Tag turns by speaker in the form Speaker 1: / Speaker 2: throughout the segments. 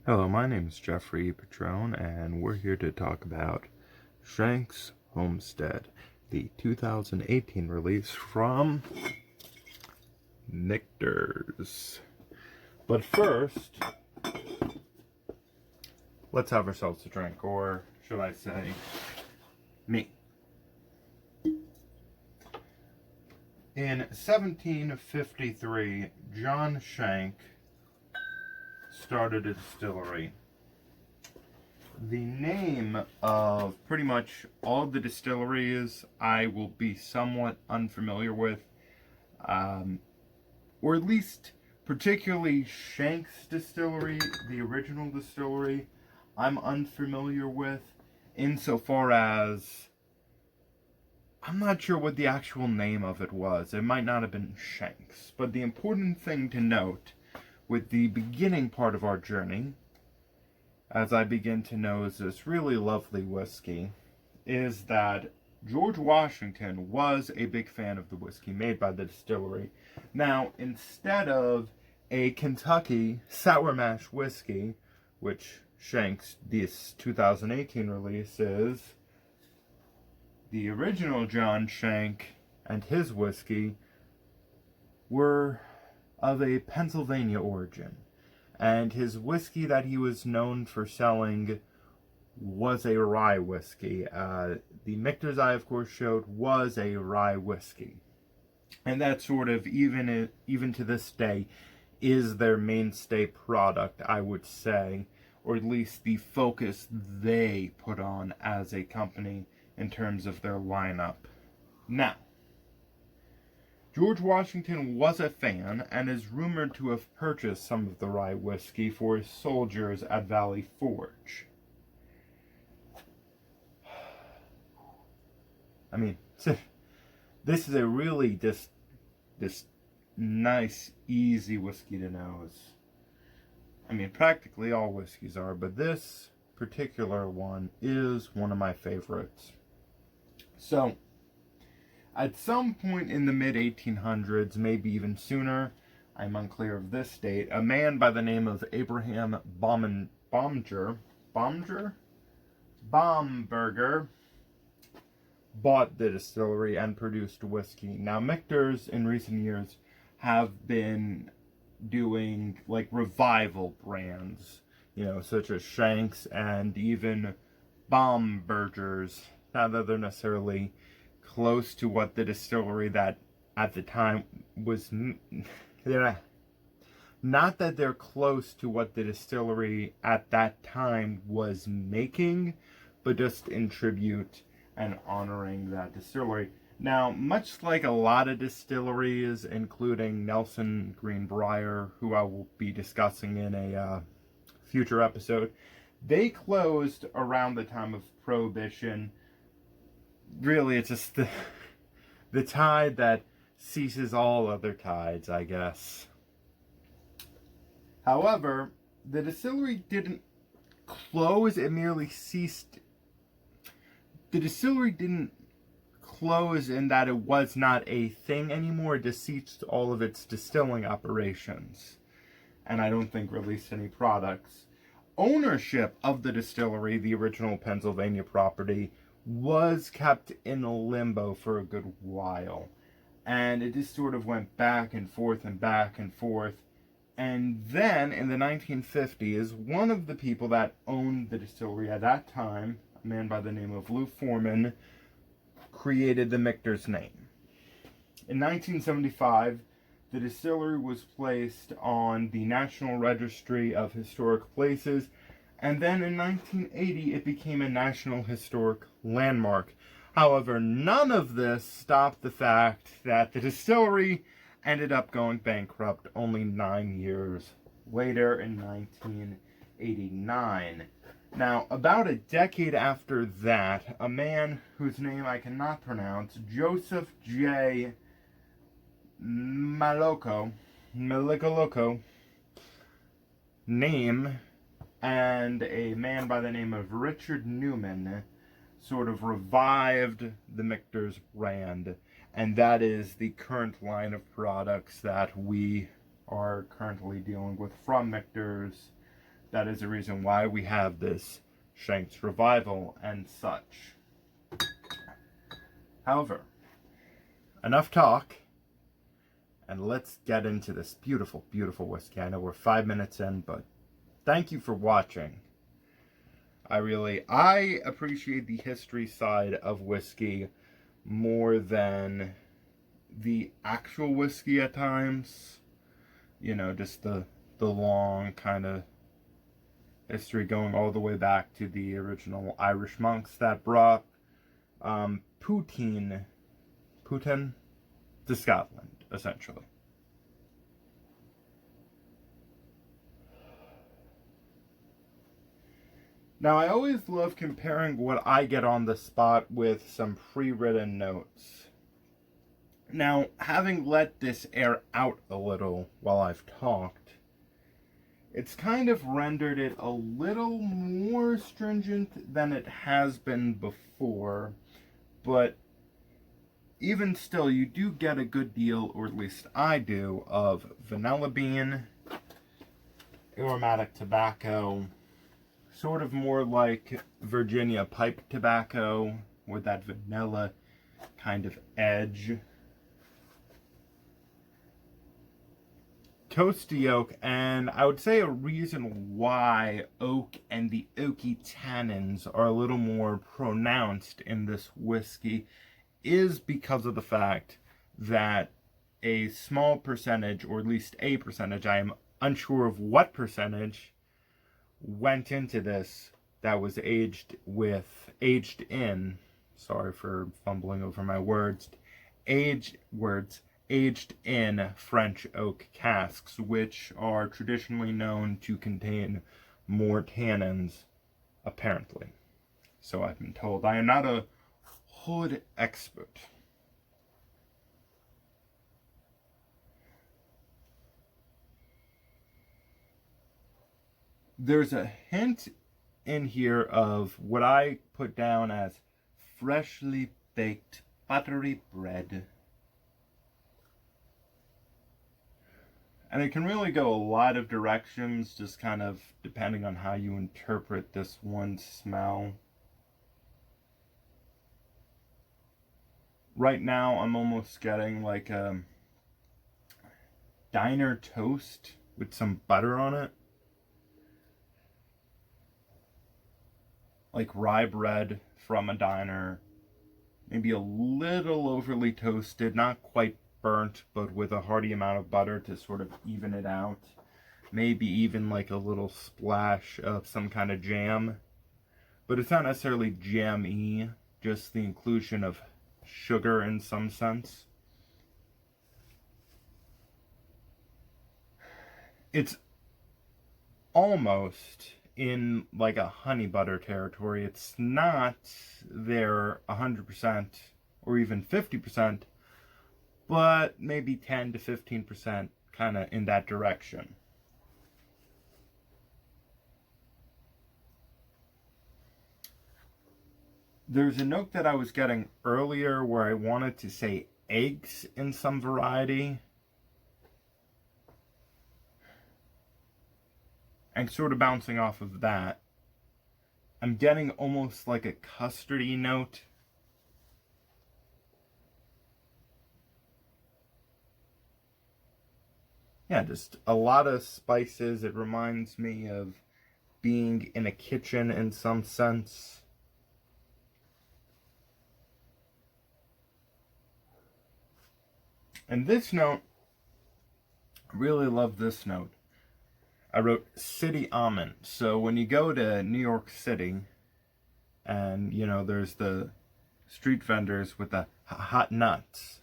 Speaker 1: Hello, my name is Jeffery Petrone, and we're here to talk about Shenk's Homestead, the 2018 release from Michter's. But first, let's have ourselves a drink, or should I say, me. In 1753, John Shenk started a distillery. The name of pretty much all the distilleries I will be somewhat unfamiliar with, or at least particularly Shenk's distillery, the original distillery, I'm unfamiliar with, insofar as I'm not sure what the actual name of it was. It might not have been Shenk's, but the important thing to note with the beginning part of our journey, as I begin to nose this really lovely whiskey, is that George Washington was a big fan of the whiskey made by the distillery. Now, instead of a Kentucky sour mash whiskey, which Shenk's this 2018 release is, the original John Shenk and his whiskey were of a Pennsylvania origin, and his whiskey that he was known for selling was a rye whiskey. The Michter's I, of course, showed was a rye whiskey, and that sort of, even to this day, is their mainstay product, I would say, or at least the focus they put on as a company in terms of their lineup. Now, George Washington was a fan and is rumored to have purchased some of the rye whiskey for his soldiers at Valley Forge. I mean, this is a really just nice, easy whiskey to nose. I mean, practically all whiskeys are, but this particular one is one of my favorites. So, at some point in the mid-1800s, maybe even sooner, I'm unclear of this date, a man by the name of Abraham Bomberger bought the distillery and produced whiskey. Now, Michter's in recent years have been doing like revival brands, such as Shenk's and even Bomberger's. Not that they're necessarily close to what the distillery that at the time was, not that they're close to what the distillery at that time was making, but just in tribute and honoring that distillery. Now, much like a lot of distilleries, including Nelson Greenbrier, who I will be discussing in a future episode, they closed around the time of Prohibition. Really, it's just the tide that ceases all other tides, I guess. However, the distillery didn't close, it merely ceased. The distillery didn't close in that it was not a thing anymore. It just ceased all of its distilling operations, and I don't think released any products. Ownership of the distillery, the original Pennsylvania property, was kept in limbo for a good while, and it just sort of went back and forth and back and forth. And then in the 1950s, one of the people that owned the distillery at that time, a man by the name of Lou Foreman, created the Michter's name. In 1975, the distillery was placed on the National Registry of Historic Places, and then in 1980 it became a National Historic Landmark. However, none of this stopped the fact that the distillery ended up going bankrupt only 9 years later in 1989. Now, about a decade after that, a man whose name I cannot pronounce, Joseph J. Malocco, name, and a man by the name of Richard Newman sort of revived the Michter's brand, and that is the current line of products that we are currently dealing with from Michter's, that is the reason why we have this Shenk's revival and such. However, enough talk, and let's get into this beautiful, beautiful whiskey. I know we're 5 minutes in, but thank you for watching. I appreciate the history side of whiskey more than the actual whiskey at times. You know, just the long kind of history going all the way back to the original Irish monks that brought poutine to Scotland, essentially. Now, I always love comparing what I get on the spot with some pre-written notes. Now, having let this air out a little while I've talked, it's kind of rendered it a little more stringent than it has been before, but even still, you do get a good deal, or at least I do, of vanilla bean, aromatic tobacco, sort of more like Virginia pipe tobacco with that vanilla kind of edge. Toasty oak, and I would say a reason why oak and the oaky tannins are a little more pronounced in this whiskey is because of the fact that a small percentage, or at least a percentage, I am unsure of what percentage, went into this that was aged in, sorry for fumbling over my words, aged in French oak casks, which are traditionally known to contain more tannins, apparently. So I've been told. I am not a hood expert. There's a hint in here of what I put down as freshly baked buttery bread. And it can really go a lot of directions, just kind of depending on how you interpret this one smell. Right now, I'm almost getting like a diner toast with some butter on it. Like rye bread from a diner. Maybe a little overly toasted, not quite burnt, but with a hearty amount of butter to sort of even it out. Maybe even like a little splash of some kind of jam. But it's not necessarily jam-y, just the inclusion of sugar in some sense. It's almost in like a honey butter territory. It's not there 100% or even 50%, but maybe 10 to 15% kind of in that direction. There's a note that I was getting earlier where I wanted to say eggs in some variety. And sort of bouncing off of that, I'm getting almost like a custardy note. Yeah, just a lot of spices. It reminds me of being in a kitchen in some sense. And this note, I really love this note. I wrote city almond. So when you go to New York City, and you know there's the street vendors with the hot nuts,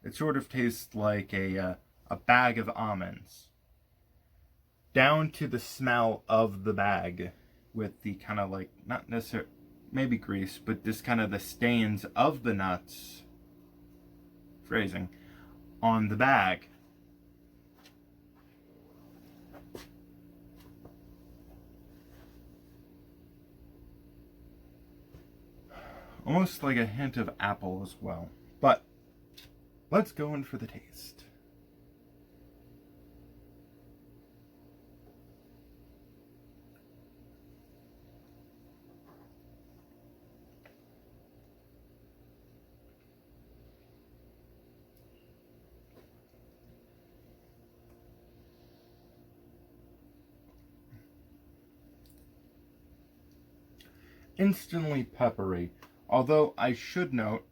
Speaker 1: it sort of tastes like a bag of almonds, down to the smell of the bag, with the kind of like, not necessarily, maybe grease, but just kind of the stains of the nuts, phrasing, on the bag. Almost like a hint of apple as well. But let's go in for the taste. instantly peppery. Although I should note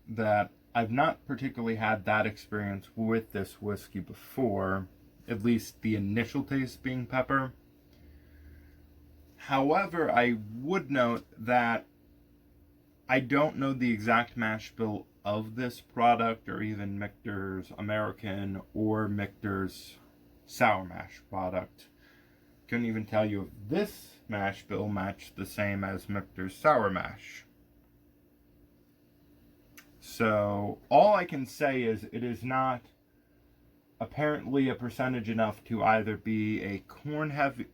Speaker 1: that I've not particularly had that experience with this whiskey before, at least the initial taste being pepper. However, I would note that I don't know the exact mash bill of this product, or even Michter's American or Michter's sour mash product. Couldn't even tell you if this mash bill matched the same as Michter's sour mash. So all I can say is it is not apparently a percentage enough to either be a corn heavy,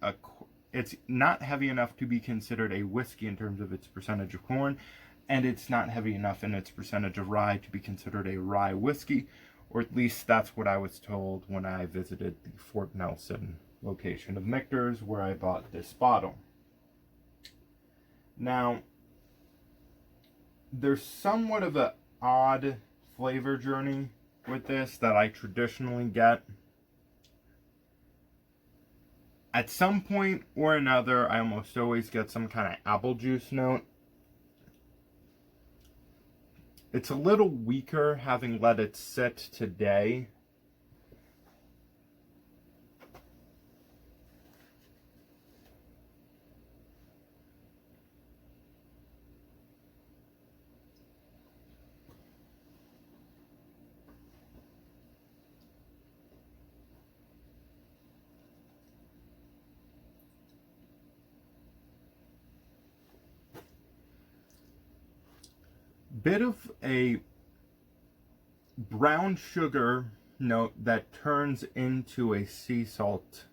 Speaker 1: it's not heavy enough to be considered a whiskey in terms of its percentage of corn, and it's not heavy enough in its percentage of rye to be considered a rye whiskey, or at least that's what I was told when I visited the Fort Nelson location of Michter's where I bought this bottle. Now, there's somewhat of an odd flavor journey with this that I traditionally get. At some point or another, I almost always get some kind of apple juice note. It's a little weaker having let it sit today. Bit of a brown sugar note that turns into a sea salt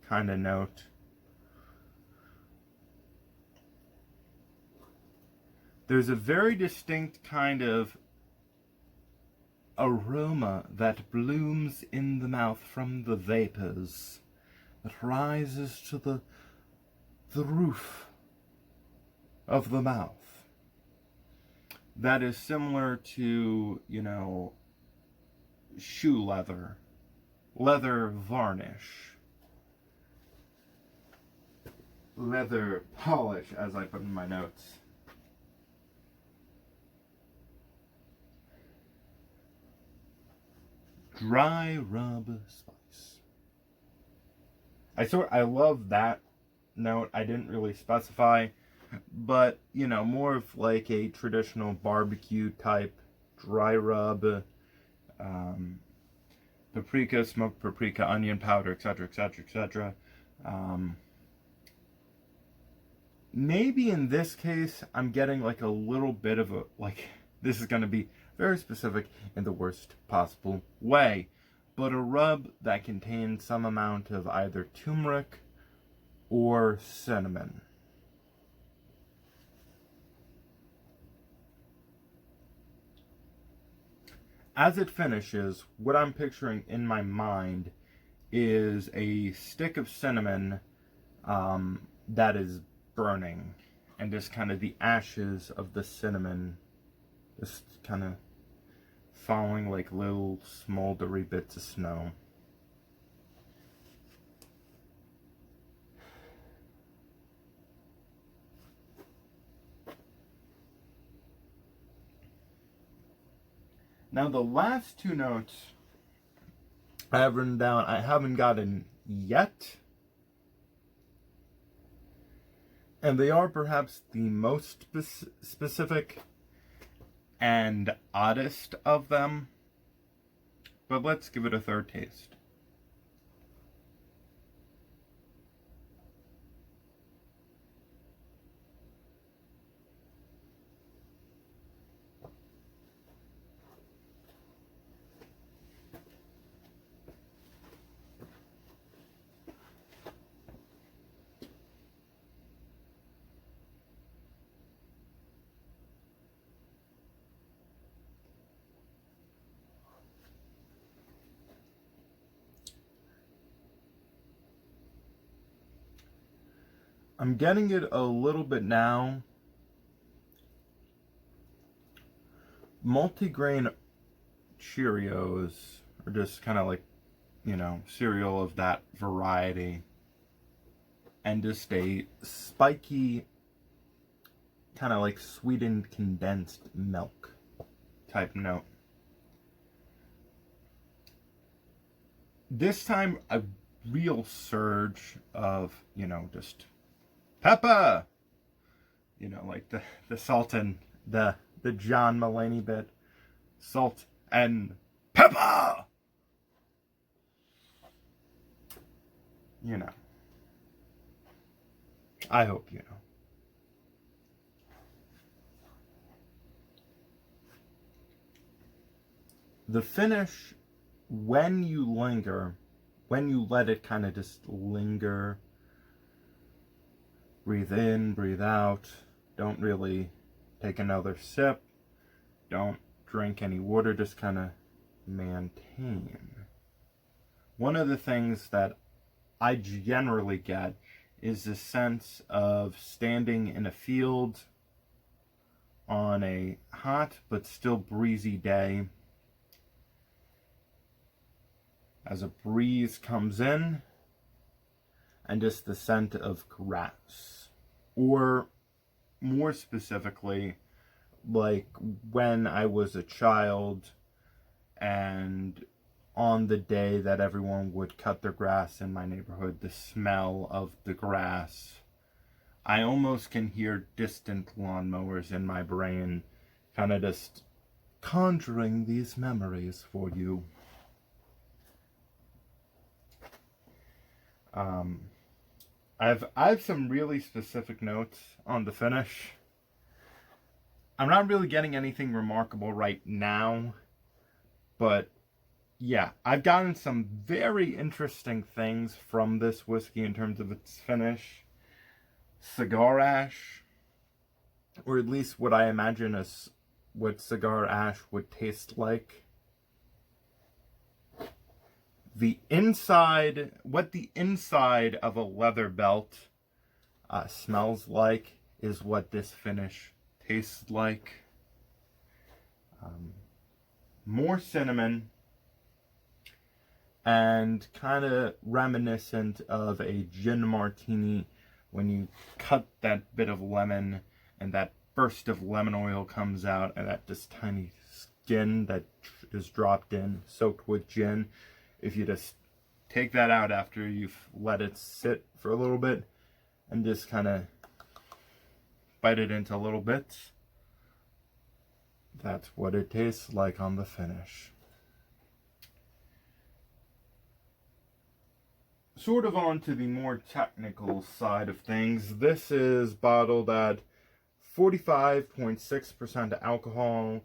Speaker 1: kind of note. There's a very distinct kind of aroma that blooms in the mouth from the vapors that rises to the roof of the mouth. That is similar to, you know, shoe leather, leather varnish, leather polish, as I put in my notes. Dry rub spice. I love that note. I didn't really specify, but you know, more of like a traditional barbecue type dry rub, paprika, smoked paprika, onion powder, etc., etc., etc. Maybe in this case, I'm getting like a little bit of a, like, this is going to be very specific in the worst possible way, but a rub that contains some amount of either turmeric or cinnamon. As it finishes, what I'm picturing in my mind is a stick of cinnamon that is burning, and just kind of the ashes of the cinnamon just kind of falling like little smoldery bits of snow. Now the last two notes I have written down, I haven't gotten yet. And they are perhaps the most specific and oddest of them. But let's give it a third taste. I'm getting it a little bit now. Multigrain Cheerios are just kind of like, you know, cereal of that variety. And just a spiky kind of like sweetened condensed milk type note. This time, a real surge of, you know, just pepper. You know, like the salt and the John Mulaney bit. Salt and pepper! You know. I hope you know. The finish, when you linger, when you let it kind of just linger, breathe in, breathe out, don't really take another sip, don't drink any water, just kind of maintain. One of the things that I generally get is the sense of standing in a field on a hot but still breezy day. As a breeze comes in, and just the scent of grass. Or more specifically, like when I was a child and on the day that everyone would cut their grass in my neighborhood, the smell of the grass. I almost can hear distant lawnmowers in my brain, kind of just conjuring these memories for you. I have some really specific notes on the finish. I'm not really getting anything remarkable right now, but yeah, I've gotten some very interesting things from this whiskey in terms of its finish. Cigar ash, or at least what I imagine as what cigar ash would taste like. What the inside of a leather belt smells like is what this finish tastes like. More cinnamon and kind of reminiscent of a gin martini when you cut that bit of lemon and that burst of lemon oil comes out and that just tiny skin that is dropped in, soaked with gin. If you just take that out after you've let it sit for a little bit and just kind of bite it into little bits, that's what it tastes like on the finish. Sort of on to the more technical side of things. This is bottled at 45.6% alcohol,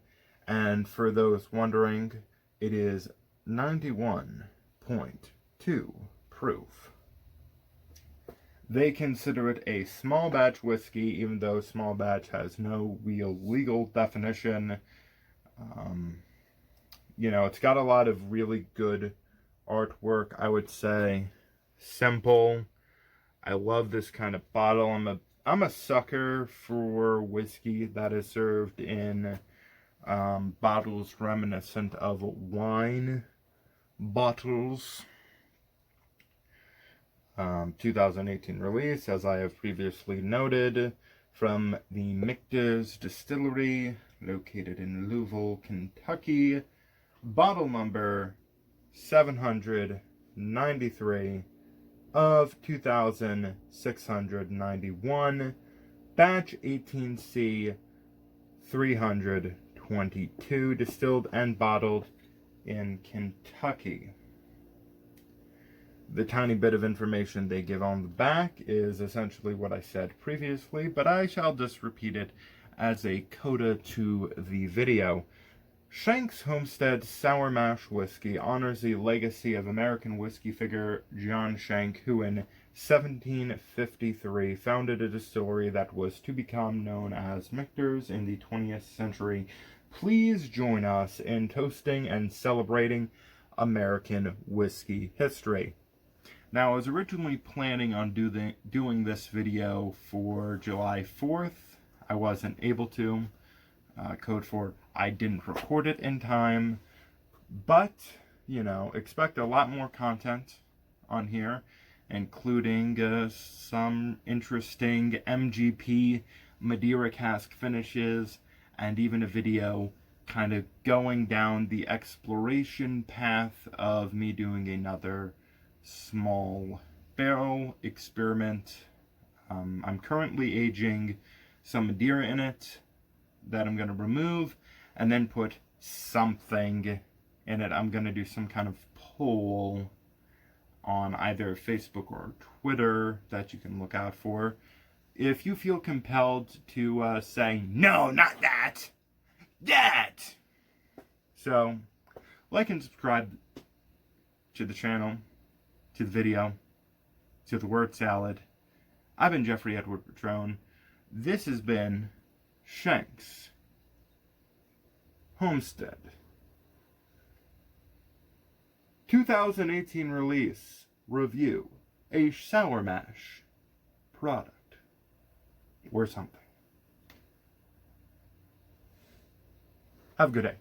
Speaker 1: and for those wondering, it is 91.2 proof. They consider it a small batch whiskey, even though small batch has no real legal definition. You know, it's got a lot of really good artwork, I would say. Simple. I love this kind of bottle. I'm a sucker for whiskey that is served in bottles reminiscent of wine bottles. 2018 release, as I have previously noted, from the Michter's distillery, located in Louisville, Kentucky. Bottle number 793 of 2,691. Batch 18C 322, distilled and bottled in Kentucky. The tiny bit of information they give on the back is essentially what I said previously, but I shall just repeat it as a coda to the video. Shenk's Homestead Sour Mash Whiskey honors the legacy of American whiskey figure John Shenk, who in 1753 founded a distillery that was to become known as Michter's in the 20th century. Please join us in toasting and celebrating American whiskey history. Now, I was originally planning on doing this video for July 4th. I wasn't able to. Code for I didn't record it in time. But, you know, expect a lot more content on here, including some interesting MGP Madeira cask finishes, and even a video kind of going down the exploration path of me doing another small barrel experiment. I'm currently aging some Madeira in it that I'm going to remove and then put something in it. I'm going to do some kind of poll on either Facebook or Twitter that you can look out for. If you feel compelled to say, no, not that, that. So, like and subscribe to the channel, to the video, to the word salad. I've been Jeffrey Edward Petrone. This has been Shenk's Homestead 2018 release review, a sour mash product or something. Have a good day.